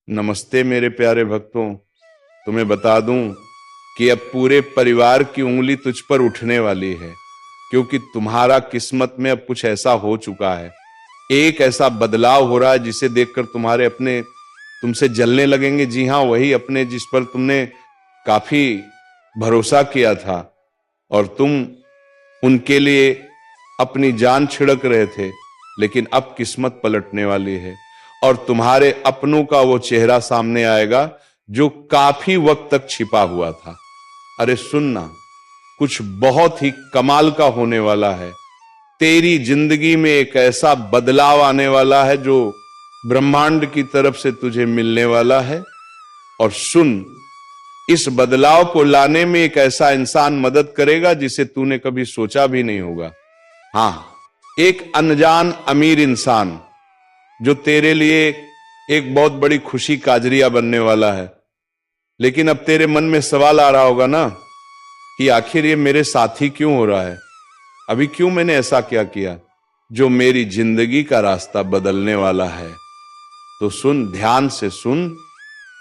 नमस्ते मेरे प्यारे भक्तों। तुम्हें बता दूं कि अब पूरे परिवार की उंगली तुझ पर उठने वाली है, क्योंकि तुम्हारा किस्मत में अब कुछ ऐसा हो चुका है। एक ऐसा बदलाव हो रहा है जिसे देखकर तुम्हारे अपने तुमसे जलने लगेंगे। जी हाँ, वही अपने जिस पर तुमने काफी भरोसा किया था और तुम उनके लिए अपनी जान छिड़क रहे थे, लेकिन अब किस्मत पलटने वाली है और तुम्हारे अपनों का वो चेहरा सामने आएगा जो काफी वक्त तक छिपा हुआ था। अरे सुनना, कुछ बहुत ही कमाल का होने वाला है। तेरी जिंदगी में एक ऐसा बदलाव आने वाला है जो ब्रह्मांड की तरफ से तुझे मिलने वाला है। और सुन, इस बदलाव को लाने में एक ऐसा इंसान मदद करेगा जिसे तूने कभी सोचा भी नहीं होगा। हाँ, एक अनजान अमीर इंसान जो तेरे लिए एक बहुत बड़ी खुशी काजरिया बनने वाला है। लेकिन अब तेरे मन में सवाल आ रहा होगा ना कि आखिर ये मेरे साथ ही क्यों हो रहा है, अभी क्यों मैंने ऐसा क्या किया जो मेरी जिंदगी का रास्ता बदलने वाला है। तो सुन, ध्यान से सुन,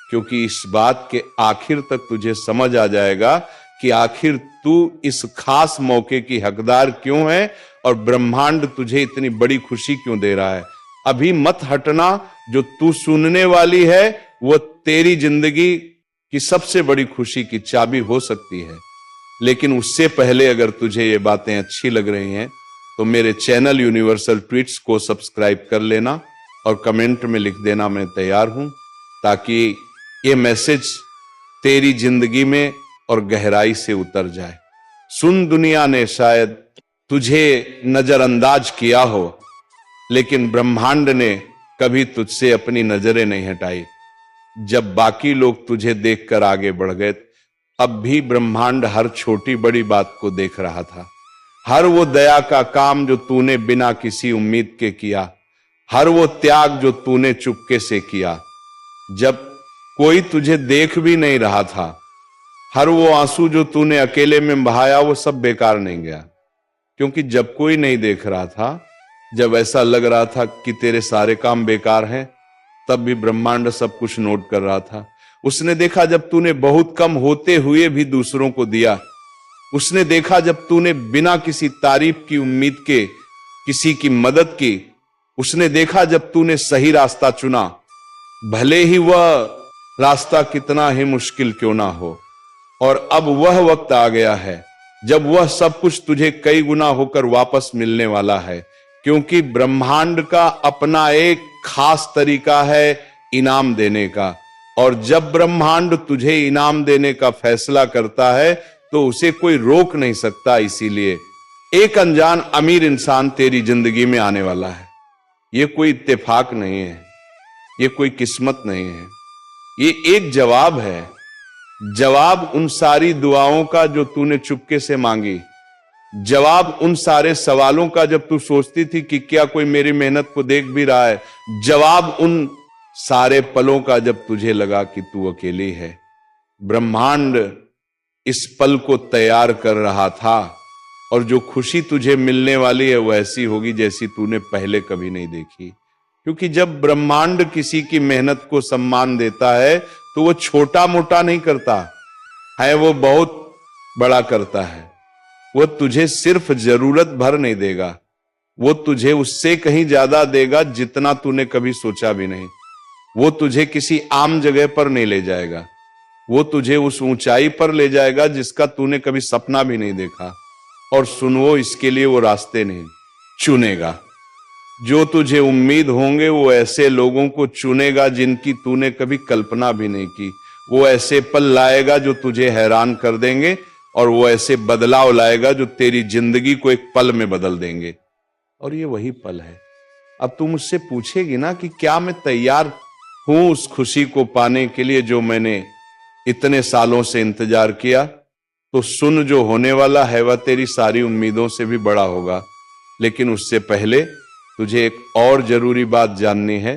क्योंकि इस बात के आखिर तक तुझे समझ आ जाएगा कि आखिर तू इस खास मौके की हकदार क्यों है और ब्रह्मांड तुझे इतनी बड़ी खुशी क्यों दे रहा है। अभी मत हटना, जो तू सुनने वाली है वो तेरी जिंदगी की सबसे बड़ी खुशी की चाबी हो सकती है। लेकिन उससे पहले अगर तुझे ये बातें अच्छी लग रही हैं तो मेरे चैनल यूनिवर्सल ट्वीट्स को सब्सक्राइब कर लेना और कमेंट में लिख देना मैं तैयार हूं, ताकि ये मैसेज तेरी जिंदगी में और गहराई से उतर जाए। सुन, दुनिया ने शायद तुझे नजरअंदाज किया हो, लेकिन ब्रह्मांड ने कभी तुझसे अपनी नजरें नहीं हटाई। जब बाकी लोग तुझे देखकर आगे बढ़ गए, अब भी ब्रह्मांड हर छोटी बड़ी बात को देख रहा था। हर वो दया का काम जो तूने बिना किसी उम्मीद के किया, हर वो त्याग जो तूने चुपके से किया जब कोई तुझे देख भी नहीं रहा था, हर वो आंसू जो तूने अकेले में बहाया, वो सब बेकार नहीं गया। क्योंकि जब कोई नहीं देख रहा था, जब ऐसा लग रहा था कि तेरे सारे काम बेकार हैं, तब भी ब्रह्मांड सब कुछ नोट कर रहा था। उसने देखा जब तूने बहुत कम होते हुए भी दूसरों को दिया। उसने देखा जब तूने बिना किसी तारीफ की उम्मीद के किसी की मदद की। उसने देखा जब तूने सही रास्ता चुना, भले ही वह रास्ता कितना ही मुश्किल क्यों ना हो। और अब वह वक्त आ गया है जब वह सब कुछ तुझे कई गुना होकर वापस मिलने वाला है, क्योंकि ब्रह्मांड का अपना एक खास तरीका है इनाम देने का। और जब ब्रह्मांड तुझे इनाम देने का फैसला करता है तो उसे कोई रोक नहीं सकता। इसीलिए एक अनजान अमीर इंसान तेरी जिंदगी में आने वाला है। यह कोई इत्तेफाक नहीं है, यह कोई किस्मत नहीं है, ये एक जवाब है। जवाब उन सारी दुआओं का जो तूने चुपके से मांगी, जवाब उन सारे सवालों का जब तू सोचती थी कि क्या कोई मेरी मेहनत को देख भी रहा है, जवाब उन सारे पलों का जब तुझे लगा कि तू अकेली है। ब्रह्मांड इस पल को तैयार कर रहा था और जो खुशी तुझे मिलने वाली है वो ऐसी होगी जैसी तूने पहले कभी नहीं देखी। क्योंकि जब ब्रह्मांड किसी की मेहनत को सम्मान देता है तो वो छोटा मोटा नहीं करता है, वो बहुत बड़ा करता है। वो तुझे सिर्फ जरूरत भर नहीं देगा, वो तुझे उससे कहीं ज्यादा देगा जितना तूने कभी सोचा भी नहीं। वो तुझे किसी आम जगह पर नहीं ले जाएगा, वो तुझे उस ऊंचाई पर ले जाएगा जिसका तूने कभी सपना भी नहीं देखा। और सुन, वो इसके लिए वो रास्ते नहीं चुनेगा जो तुझे उम्मीद होंगे, वो ऐसे लोगों को चुनेगा जिनकी तूने कभी कल्पना भी नहीं की। वो ऐसे पल लाएगा जो तुझे हैरान कर देंगे और वो ऐसे बदलाव लाएगा जो तेरी जिंदगी को एक पल में बदल देंगे। और ये वही पल है। अब तू मुझसे पूछेगी ना कि क्या मैं तैयार हूं उस खुशी को पाने के लिए जो मैंने इतने सालों से इंतजार किया। तो सुन, जो होने वाला है वह तेरी सारी उम्मीदों से भी बड़ा होगा। लेकिन उससे पहले तुझे एक और जरूरी बात जाननी है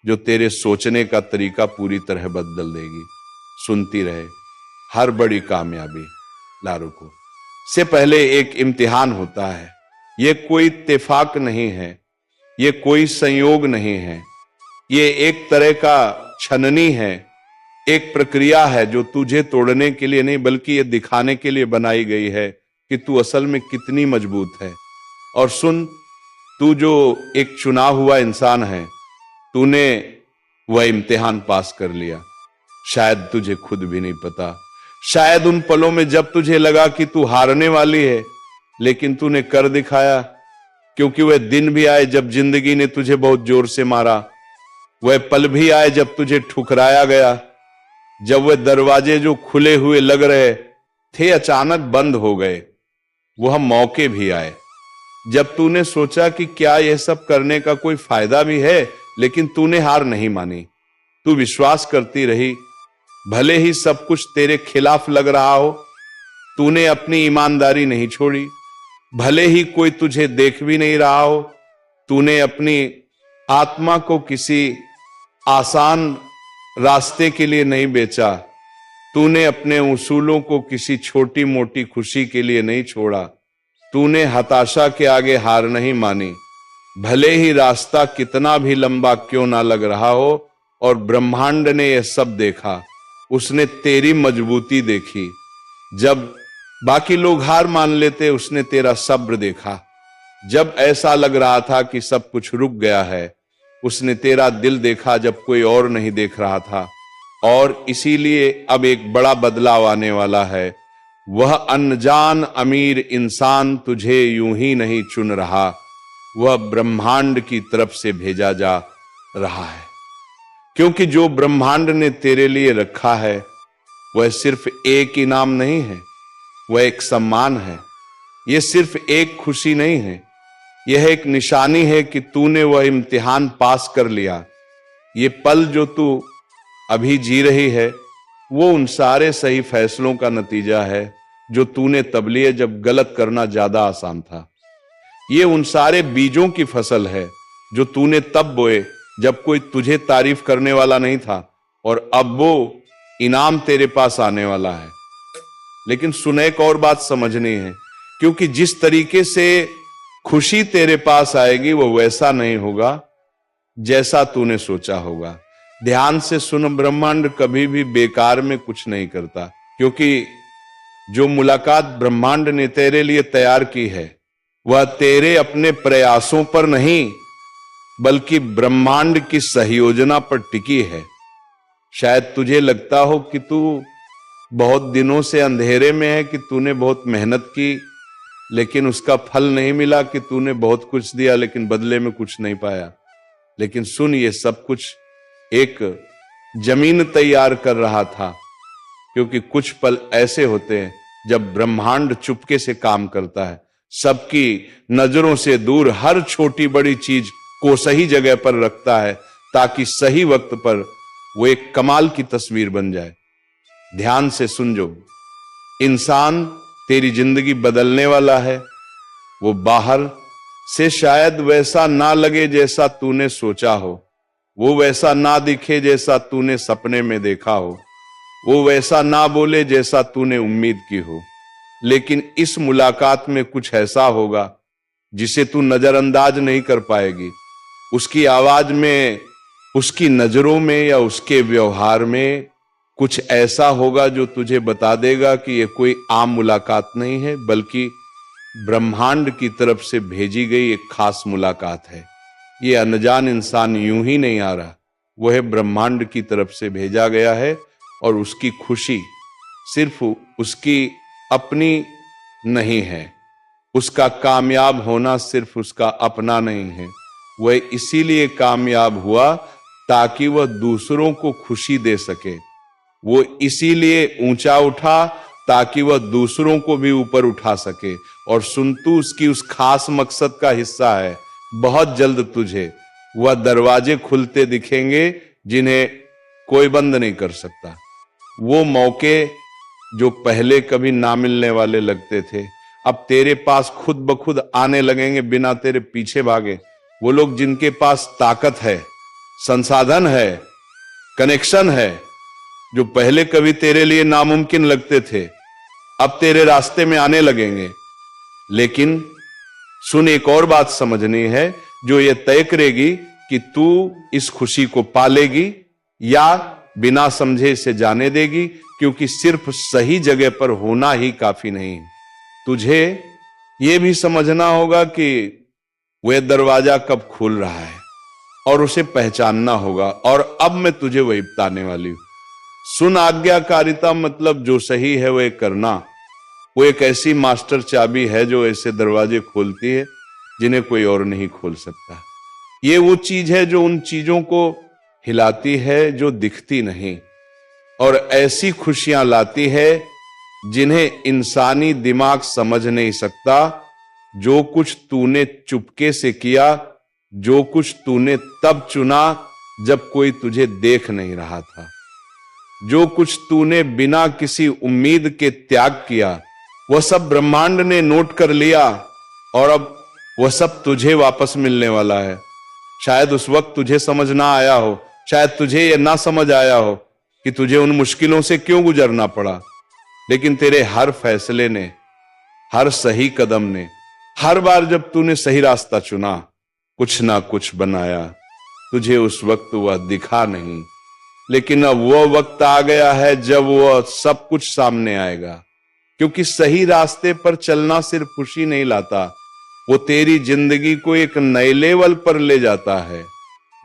जो तेरे सोचने का तरीका पूरी तरह बदल देगी। सुनती रहे, हर बड़ी कामयाबी लारुको से पहले एक इम्तिहान होता है। यह कोई इत्तेफाक नहीं है, यह कोई संयोग नहीं है, यह एक तरह का छननी है, एक प्रक्रिया है जो तुझे तोड़ने के लिए नहीं बल्कि ये दिखाने के लिए बनाई गई है कि तू असल में कितनी मजबूत है। और सुन, तू जो एक चुना हुआ इंसान है, तूने वह इम्तिहान पास कर लिया। शायद तुझे खुद भी नहीं पता, शायद उन पलों में जब तुझे लगा कि तू हारने वाली है, लेकिन तूने कर दिखाया। क्योंकि वह दिन भी आए जब जिंदगी ने तुझे बहुत जोर से मारा, वह पल भी आए जब तुझे ठुकराया गया, जब वह दरवाजे जो खुले हुए लग रहे थे अचानक बंद हो गए। वह मौके भी आए जब तूने सोचा कि क्या यह सब करने का कोई फायदा भी है, लेकिन तूने हार नहीं मानी। तू विश्वास करती रही, भले ही सब कुछ तेरे खिलाफ लग रहा हो। तूने अपनी ईमानदारी नहीं छोड़ी, भले ही कोई तुझे देख भी नहीं रहा हो। तूने अपनी आत्मा को किसी आसान रास्ते के लिए नहीं बेचा। तूने अपने उसूलों को किसी छोटी मोटी खुशी के लिए नहीं छोड़ा। तूने हताशा के आगे हार नहीं मानी, भले ही रास्ता कितना भी लंबा क्यों ना लग रहा हो। और ब्रह्मांड ने यह सब देखा, उसने तेरी मजबूती देखी। जब बाकी लोग हार मान लेते, उसने तेरा सब्र देखा। जब ऐसा लग रहा था कि सब कुछ रुक गया है, उसने तेरा दिल देखा जब कोई और नहीं देख रहा था। और इसीलिए अब एक बड़ा बदलाव आने वाला है। वह अनजान अमीर इंसान तुझे यूं ही नहीं चुन रहा, वह ब्रह्मांड की तरफ से भेजा जा रहा है। क्योंकि जो ब्रह्मांड ने तेरे लिए रखा है वह सिर्फ एक इनाम नहीं है, वह एक सम्मान है। यह सिर्फ एक खुशी नहीं है, यह एक निशानी है कि तूने वह इम्तिहान पास कर लिया। ये पल जो तू अभी जी रही है, वो उन सारे सही फैसलों का नतीजा है जो तूने तब लिए जब गलत करना ज्यादा आसान था। ये उन सारे बीजों की फसल है जो तूने तब बोए जब कोई तुझे तारीफ करने वाला नहीं था, और अब वो इनाम तेरे पास आने वाला है। लेकिन सुन, एक और बात समझनी है, क्योंकि जिस तरीके से खुशी तेरे पास आएगी वो वैसा नहीं होगा जैसा तूने सोचा होगा। ध्यान से सुन, ब्रह्मांड कभी भी बेकार में कुछ नहीं करता। क्योंकि जो मुलाकात ब्रह्मांड ने तेरे लिए तैयार की है वह तेरे अपने प्रयासों पर नहीं बल्कि ब्रह्मांड की सहयोजना पर टिकी है। शायद तुझे लगता हो कि तू बहुत दिनों से अंधेरे में है, कि तूने बहुत मेहनत की लेकिन उसका फल नहीं मिला, कि तूने बहुत कुछ दिया लेकिन बदले में कुछ नहीं पाया। लेकिन सुन, ये सब कुछ एक जमीन तैयार कर रहा था। क्योंकि कुछ पल ऐसे होते हैं जब ब्रह्मांड चुपके से काम करता है, सबकी नजरों से दूर हर छोटी बड़ी चीज को सही जगह पर रखता है, ताकि सही वक्त पर वो एक कमाल की तस्वीर बन जाए। ध्यान से सुन, जो इंसान तेरी जिंदगी बदलने वाला है वो बाहर से शायद वैसा ना लगे जैसा तूने सोचा हो, वो वैसा ना दिखे जैसा तूने सपने में देखा हो, वो वैसा ना बोले जैसा तूने उम्मीद की हो। लेकिन इस मुलाकात में कुछ ऐसा होगा जिसे तू नजरअंदाज नहीं कर पाएगी। उसकी आवाज में, उसकी नजरों में या उसके व्यवहार में कुछ ऐसा होगा जो तुझे बता देगा कि यह कोई आम मुलाकात नहीं है, बल्कि ब्रह्मांड की तरफ से भेजी गई एक खास मुलाकात है। ये अनजान इंसान यूं ही नहीं आ रहा, वह ब्रह्मांड की तरफ से भेजा गया है। और उसकी खुशी सिर्फ उसकी अपनी नहीं है, उसका कामयाब होना सिर्फ उसका अपना नहीं है। वह इसीलिए कामयाब हुआ ताकि वह दूसरों को खुशी दे सके। वो इसीलिए ऊंचा उठा ताकि वह दूसरों को भी ऊपर उठा सके। और सुन, तू उसकी उस खास मकसद का हिस्सा है। बहुत जल्द तुझे वह दरवाजे खुलते दिखेंगे जिन्हें कोई बंद नहीं कर सकता। वो मौके जो पहले कभी ना मिलने वाले लगते थे, अब तेरे पास खुद ब खुद आने लगेंगे बिना तेरे पीछे भागे। वो लोग जिनके पास ताकत है, संसाधन है, कनेक्शन है, जो पहले कभी तेरे लिए नामुमकिन लगते थे, अब तेरे रास्ते में आने लगेंगे। लेकिन सुन, एक और बात समझनी है जो ये तय करेगी कि तू इस खुशी को पालेगी या बिना समझे इसे जाने देगी, क्योंकि सिर्फ सही जगह पर होना ही काफी नहीं। तुझे यह भी समझना होगा कि वह दरवाजा कब खुल रहा है और उसे पहचानना होगा, और अब मैं तुझे वही बताने वाली हूं। सुन, आज्ञाकारिता मतलब जो सही है वह करना। वो एक ऐसी मास्टर चाबी है जो ऐसे दरवाजे खोलती है जिन्हें कोई और नहीं खोल सकता। ये वो चीज है जो उन चीजों को हिलाती है जो दिखती नहीं, और ऐसी खुशियां लाती है जिन्हें इंसानी दिमाग समझ नहीं सकता। जो कुछ तूने चुपके से किया, जो कुछ तूने तब चुना जब कोई तुझे देख नहीं रहा था, जो कुछ तूने बिना किसी उम्मीद के त्याग किया, वह सब ब्रह्मांड ने नोट कर लिया, और अब वह सब तुझे वापस मिलने वाला है। शायद उस वक्त तुझे समझ ना आया हो, शायद तुझे यह ना समझ आया हो कि तुझे उन मुश्किलों से क्यों गुजरना पड़ा, लेकिन तेरे हर फैसले ने, हर सही कदम ने, हर बार जब तूने सही रास्ता चुना, कुछ ना कुछ बनाया। तुझे उस वक्त वह दिखा नहीं, लेकिन अब वह वक्त आ गया है जब वह सब कुछ सामने आएगा। क्योंकि सही रास्ते पर चलना सिर्फ खुशी नहीं लाता, वो तेरी जिंदगी को एक नए लेवल पर ले जाता है।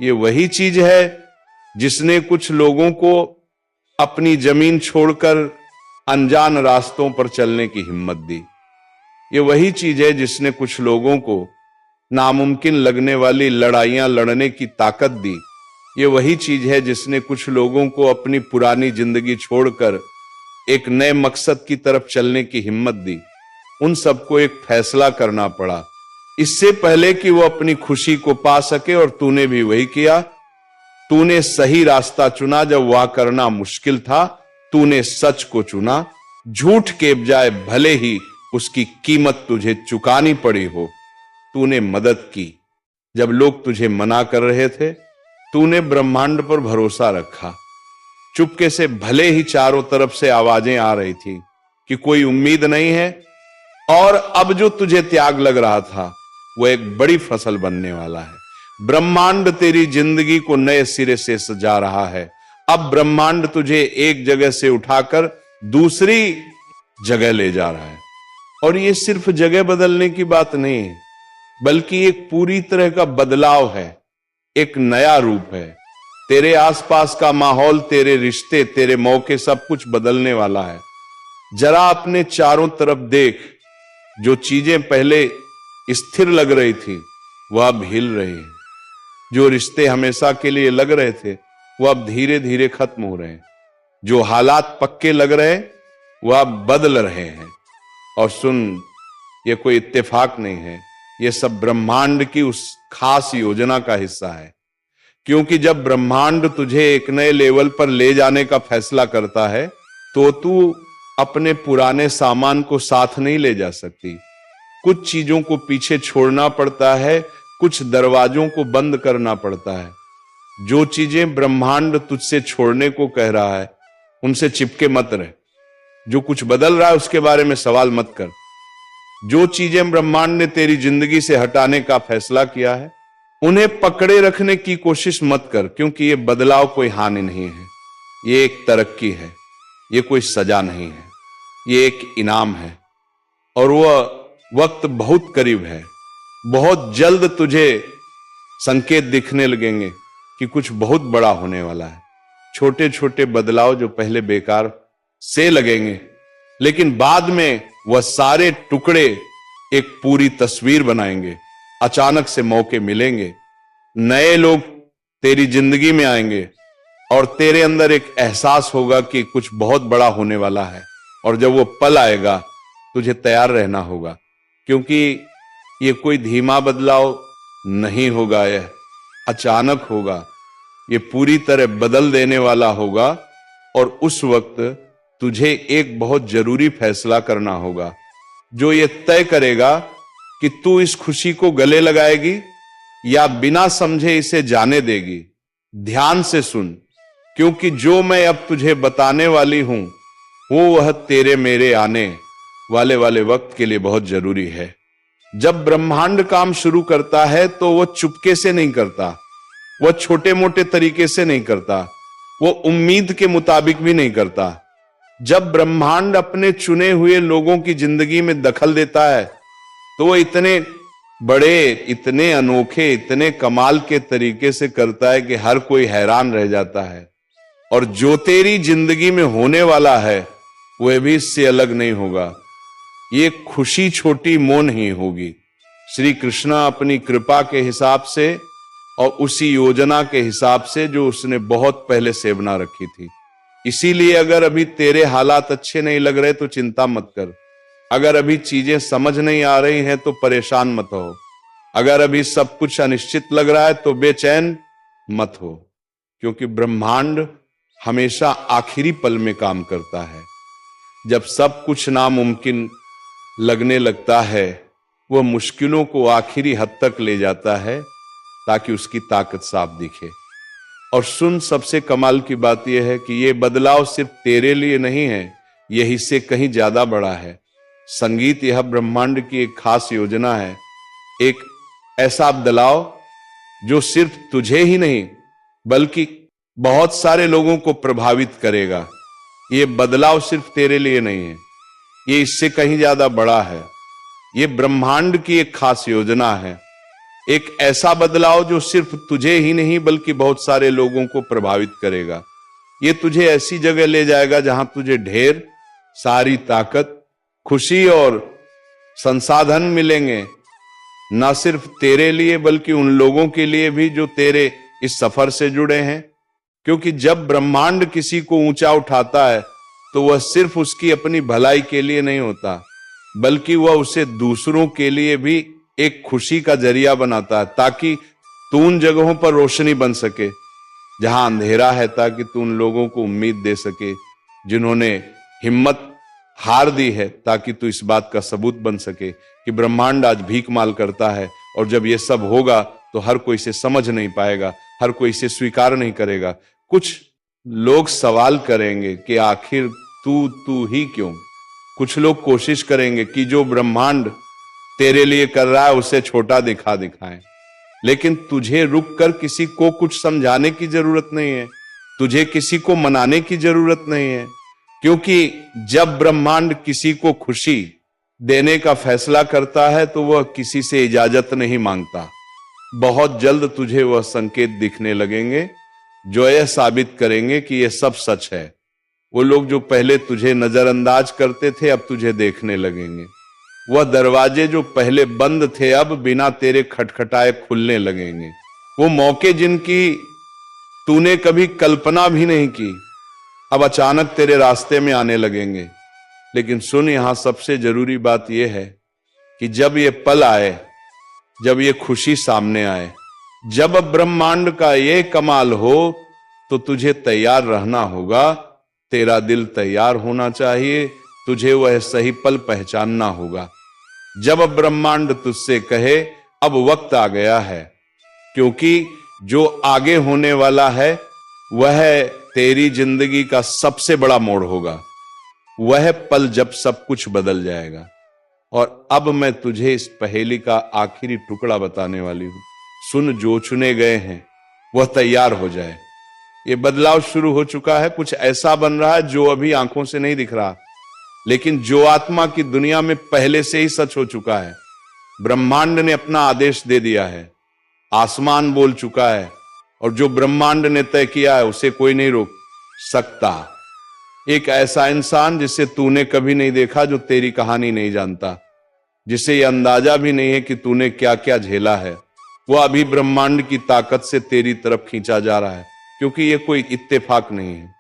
ये वही चीज है जिसने कुछ लोगों को अपनी जमीन छोड़कर अनजान रास्तों पर चलने की हिम्मत दी। ये वही चीज है जिसने कुछ लोगों को नामुमकिन लगने वाली लड़ाइयां लड़ने की ताकत दी। ये वही चीज है जिसने कुछ लोगों को अपनी पुरानी जिंदगी छोड़कर एक नए मकसद की तरफ चलने की हिम्मत दी। उन सबको एक फैसला करना पड़ा इससे पहले कि वो अपनी खुशी को पा सके, और तूने भी वही किया। तूने सही रास्ता चुना जब वह करना मुश्किल था। तूने सच को चुना, झूठ के बजाय, भले ही उसकी कीमत तुझे चुकानी पड़ी हो। तूने मदद की जब लोग तुझे मना कर रहे थे। तूने ब्रह्मांड पर भरोसा रखा, चुपके से, भले ही चारों तरफ से आवाजें आ रही थी कि कोई उम्मीद नहीं है। और अब जो तुझे त्याग लग रहा था वो एक बड़ी फसल बनने वाला है। ब्रह्मांड तेरी जिंदगी को नए सिरे से सजा रहा है। अब ब्रह्मांड तुझे एक जगह से उठाकर दूसरी जगह ले जा रहा है। और ये सिर्फ जगह बदलने की बात नहीं है, बल्कि एक पूरी तरह का बदलाव है, एक नया रूप है। तेरे आसपास का माहौल, तेरे रिश्ते, तेरे मौके, सब कुछ बदलने वाला है। जरा अपने चारों तरफ देख, जो चीजें पहले स्थिर लग रही थी वह अब हिल रही हैं। जो रिश्ते हमेशा के लिए लग रहे थे वो अब धीरे धीरे खत्म हो रहे हैं। जो हालात पक्के लग रहे हैं वह अब बदल रहे हैं। और सुन, ये कोई इत्तेफाक नहीं है, ये सब ब्रह्मांड की उस खास योजना का हिस्सा है। क्योंकि जब ब्रह्मांड तुझे एक नए लेवल पर ले जाने का फैसला करता है तो तू अपने पुराने सामान को साथ नहीं ले जा सकती। कुछ चीजों को पीछे छोड़ना पड़ता है, कुछ दरवाजों को बंद करना पड़ता है। जो चीजें ब्रह्मांड तुझसे छोड़ने को कह रहा है उनसे चिपके मत रह। जो कुछ बदल रहा है उसके बारे में सवाल मत कर। जो चीजें ब्रह्मांड ने तेरी जिंदगी से हटाने का फैसला किया है उन्हें पकड़े रखने की कोशिश मत कर, क्योंकि ये बदलाव कोई हानि नहीं है, ये एक तरक्की है, ये कोई सजा नहीं है, ये एक इनाम है। और वह वक्त बहुत करीब है। बहुत जल्द तुझे संकेत दिखने लगेंगे कि कुछ बहुत बड़ा होने वाला है। छोटे छोटे बदलाव जो पहले बेकार से लगेंगे, लेकिन बाद में वह सारे टुकड़े एक पूरी तस्वीर बनाएंगे। अचानक से मौके मिलेंगे, नए लोग तेरी जिंदगी में आएंगे और तेरे अंदर एक एहसास होगा कि कुछ बहुत बड़ा होने वाला है। और जब वो पल आएगा तुझे तैयार रहना होगा, क्योंकि ये कोई धीमा बदलाव नहीं होगा, यह अचानक होगा, ये पूरी तरह बदल देने वाला होगा। और उस वक्त तुझे एक बहुत जरूरी फैसला करना होगा जो ये तय करेगा कि तू इस खुशी को गले लगाएगी या बिना समझे इसे जाने देगी। ध्यान से सुन, क्योंकि जो मैं अब तुझे बताने वाली हूं वह तेरे मेरे आने वाले वक्त के लिए बहुत जरूरी है। जब ब्रह्मांड काम शुरू करता है तो वह चुपके से नहीं करता, वह छोटे मोटे तरीके से नहीं करता, वो उम्मीद के मुताबिक भी नहीं करता। जब ब्रह्मांड अपने चुने हुए लोगों की जिंदगी में दखल देता है तो वो इतने बड़े, इतने अनोखे, इतने कमाल के तरीके से करता है कि हर कोई हैरान रह जाता है। और जो तेरी जिंदगी में होने वाला है वह भी इससे अलग नहीं होगा। ये खुशी छोटी मोह नहीं होगी। श्री कृष्ण अपनी कृपा के हिसाब से और उसी योजना के हिसाब से जो उसने बहुत पहले से बना रखी थी। इसीलिए अगर अभी तेरे हालात अच्छे नहीं लग रहे तो चिंता मत कर। अगर अभी चीजें समझ नहीं आ रही हैं तो परेशान मत हो। अगर अभी सब कुछ अनिश्चित लग रहा है तो बेचैन मत हो, क्योंकि ब्रह्मांड हमेशा आखिरी पल में काम करता है। जब सब कुछ नामुमकिन लगने लगता है वह मुश्किलों को आखिरी हद तक ले जाता है ताकि उसकी ताकत साफ दिखे। और सुन, सबसे कमाल की बात यह है कि यह बदलाव सिर्फ तेरे लिए नहीं है, यही से कहीं ज्यादा बड़ा है। संगीत यह ब्रह्मांड की एक खास योजना है, एक ऐसा बदलाव जो सिर्फ तुझे ही नहीं बल्कि बहुत सारे लोगों को प्रभावित करेगा। यह बदलाव सिर्फ तेरे लिए नहीं है, ये इससे कहीं ज्यादा बड़ा है। ये ब्रह्मांड की एक खास योजना है, एक ऐसा बदलाव जो सिर्फ तुझे ही नहीं बल्कि बहुत सारे लोगों को प्रभावित करेगा। ये तुझे ऐसी जगह ले जाएगा जहां तुझे ढेर सारी ताकत, खुशी और संसाधन मिलेंगे, ना सिर्फ तेरे लिए बल्कि उन लोगों के लिए भी जो तेरे इस सफर से जुड़े हैं। क्योंकि जब ब्रह्मांड किसी को ऊंचा उठाता है तो वह सिर्फ उसकी अपनी भलाई के लिए नहीं होता, बल्कि वह उसे दूसरों के लिए भी एक खुशी का जरिया बनाता है, ताकि तू उन जगहों पर रोशनी बन सके जहां अंधेरा है, ताकि तू उन लोगों को उम्मीद दे सके जिन्होंने हिम्मत हार दी है, ताकि तू इस बात का सबूत बन सके कि ब्रह्मांड आज भीख माल करता है। और जब ये सब होगा तो हर कोई इसे समझ नहीं पाएगा, हर कोई इसे स्वीकार नहीं करेगा। कुछ लोग सवाल करेंगे कि आखिर तू ही क्यों। कुछ लोग कोशिश करेंगे कि जो ब्रह्मांड तेरे लिए कर रहा है उसे छोटा दिखाएं। लेकिन तुझे रुक कर किसी को कुछ समझाने की जरूरत नहीं है, तुझे किसी को मनाने की जरूरत नहीं है, क्योंकि जब ब्रह्मांड किसी को खुशी देने का फैसला करता है तो वह किसी से इजाजत नहीं मांगता। बहुत जल्द तुझे वह संकेत दिखने लगेंगे जो यह साबित करेंगे कि यह सब सच है। वो लोग जो पहले तुझे नजरअंदाज करते थे अब तुझे देखने लगेंगे। वह दरवाजे जो पहले बंद थे अब बिना तेरे खटखटाए खुलने लगेंगे। वो मौके जिनकी तूने कभी कल्पना भी नहीं की अब अचानक तेरे रास्ते में आने लगेंगे। लेकिन सुन, यहां सबसे जरूरी बात यह है कि जब ये पल आए, जब ये खुशी सामने आए, जब ब्रह्मांड का ये कमाल हो तो तुझे तैयार रहना होगा। तेरा दिल तैयार होना चाहिए, तुझे वह सही पल पहचानना होगा जब ब्रह्मांड तुझसे कहे अब वक्त आ गया है। क्योंकि जो आगे होने वाला है वह तेरी जिंदगी का सबसे बड़ा मोड़ होगा, वह पल जब सब कुछ बदल जाएगा। और अब मैं तुझे इस पहेली का आखिरी टुकड़ा बताने वाली हूं। सुन, जो चुने गए हैं वह तैयार हो जाए। ये बदलाव शुरू हो चुका है, कुछ ऐसा बन रहा है जो अभी आंखों से नहीं दिख रहा, लेकिन जो आत्मा की दुनिया में पहले से ही सच हो चुका है। ब्रह्मांड ने अपना आदेश दे दिया है, आसमान बोल चुका है, और जो ब्रह्मांड ने तय किया है उसे कोई नहीं रोक सकता। एक ऐसा इंसान जिसे तूने कभी नहीं देखा, जो तेरी कहानी नहीं जानता, जिसे यह अंदाजा भी नहीं है कि तूने क्या क्या झेला है, वह अभी ब्रह्मांड की ताकत से तेरी तरफ खींचा जा रहा है। क्योंकि यह कोई इत्तेफाक नहीं है,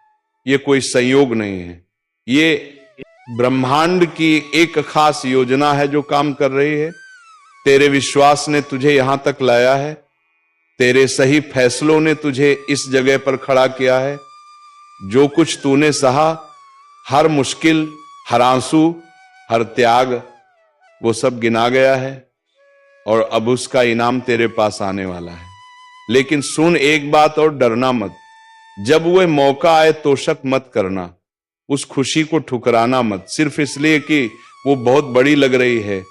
यह कोई संयोग नहीं है, ये ब्रह्मांड की एक खास योजना है जो काम कर रही है। तेरे विश्वास ने तुझे यहां तक लाया है, तेरे सही फैसलों ने तुझे इस जगह पर खड़ा किया है। जो कुछ तूने सहा, हर मुश्किल, हर आंसू, हर त्याग, वो सब गिना गया है और अब उसका इनाम तेरे पास आने वाला है। लेकिन सुन एक बात और, डरना मत। जब वह मौका आए तो शक मत करना, उस खुशी को ठुकराना मत, सिर्फ इसलिए कि वो बहुत बड़ी लग रही है,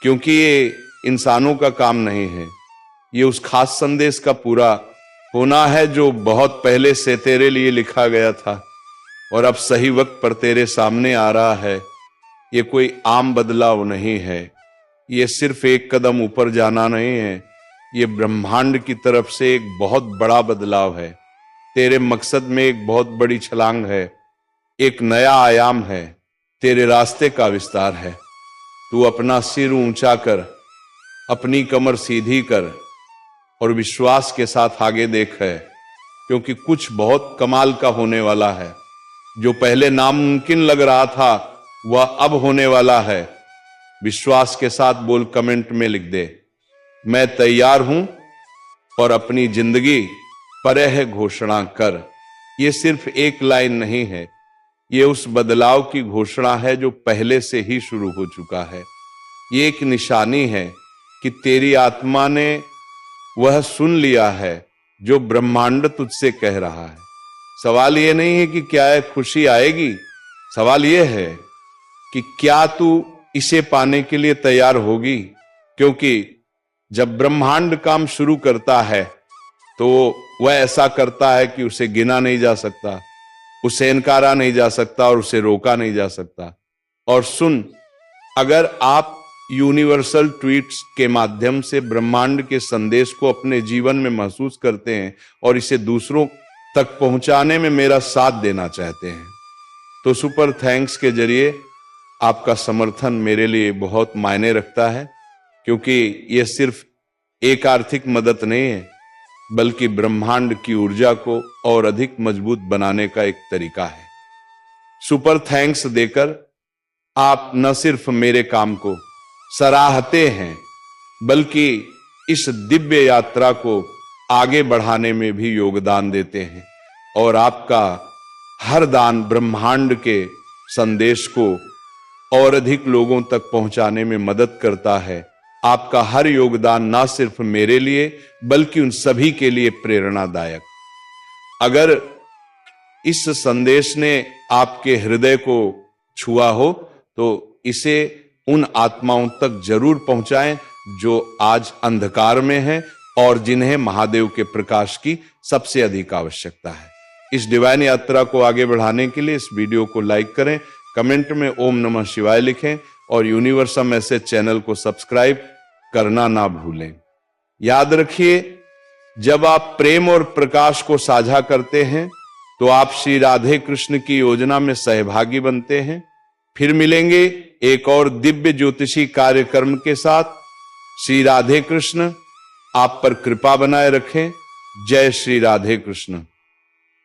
क्योंकि ये इंसानों का काम नहीं है, ये उस खास संदेश का पूरा होना है जो बहुत पहले से तेरे लिए लिखा गया था और अब सही वक्त पर तेरे सामने आ रहा है। ये कोई आम बदलाव नहीं है, ये सिर्फ एक कदम ऊपर जाना नहीं है, ये ब्रह्मांड की तरफ से एक बहुत बड़ा बदलाव है। तेरे मकसद में एक बहुत बड़ी छलांग है, एक नया आयाम है, तेरे रास्ते का विस्तार है। तू अपना सिर ऊंचा कर, अपनी कमर सीधी कर और विश्वास के साथ आगे देख है, क्योंकि कुछ बहुत कमाल का होने वाला है। जो पहले नामुमकिन लग रहा था वह अब होने वाला है। विश्वास के साथ बोल, कमेंट में लिख दे, मैं तैयार हूं और अपनी जिंदगी परह घोषणा कर। यह सिर्फ एक लाइन नहीं है, ये उस बदलाव की घोषणा है जो पहले से ही शुरू हो चुका है। ये एक निशानी है कि तेरी आत्मा ने वह सुन लिया है जो ब्रह्मांड तुझसे कह रहा है। सवाल ये नहीं है कि क्या खुशी आएगी, सवाल ये है कि क्या तू इसे पाने के लिए तैयार होगी। क्योंकि जब ब्रह्मांड काम शुरू करता है तो वह ऐसा करता है कि उसे गिना नहीं जा सकता, उसे इनकारा नहीं जा सकता और उसे रोका नहीं जा सकता। और सुन, अगर आप यूनिवर्सल ट्वीट्स के माध्यम से ब्रह्मांड के संदेश को अपने जीवन में महसूस करते हैं और इसे दूसरों तक पहुंचाने में मेरा साथ देना चाहते हैं, तो सुपर थैंक्स के जरिए आपका समर्थन मेरे लिए बहुत मायने रखता है। क्योंकि यह सिर्फ एक आर्थिक मदद नहीं है, बल्कि ब्रह्मांड की ऊर्जा को और अधिक मजबूत बनाने का एक तरीका है। सुपर थैंक्स देकर आप न सिर्फ मेरे काम को सराहते हैं, बल्कि इस दिव्य यात्रा को आगे बढ़ाने में भी योगदान देते हैं। और आपका हर दान ब्रह्मांड के संदेश को और अधिक लोगों तक पहुंचाने में मदद करता है। आपका हर योगदान ना सिर्फ मेरे लिए बल्कि उन सभी के लिए प्रेरणादायक। अगर इस संदेश ने आपके हृदय को छुआ हो तो इसे उन आत्माओं तक जरूर पहुंचाएं जो आज अंधकार में हैं और जिन्हें महादेव के प्रकाश की सबसे अधिक आवश्यकता है। इस डिवाइन यात्रा को आगे बढ़ाने के लिए इस वीडियो को लाइक करें, कमेंट में ओम नमः शिवाय लिखें और यूनिवर्सल मैसेज चैनल को सब्सक्राइब करना ना भूलें। याद रखिए, जब आप प्रेम और प्रकाश को साझा करते हैं तो आप श्री राधे कृष्ण की योजना में सहभागी बनते हैं। फिर मिलेंगे एक और दिव्य ज्योतिषी कार्यक्रम के साथ। श्री राधे कृष्ण आप पर कृपा बनाए रखें। जय श्री राधे कृष्ण।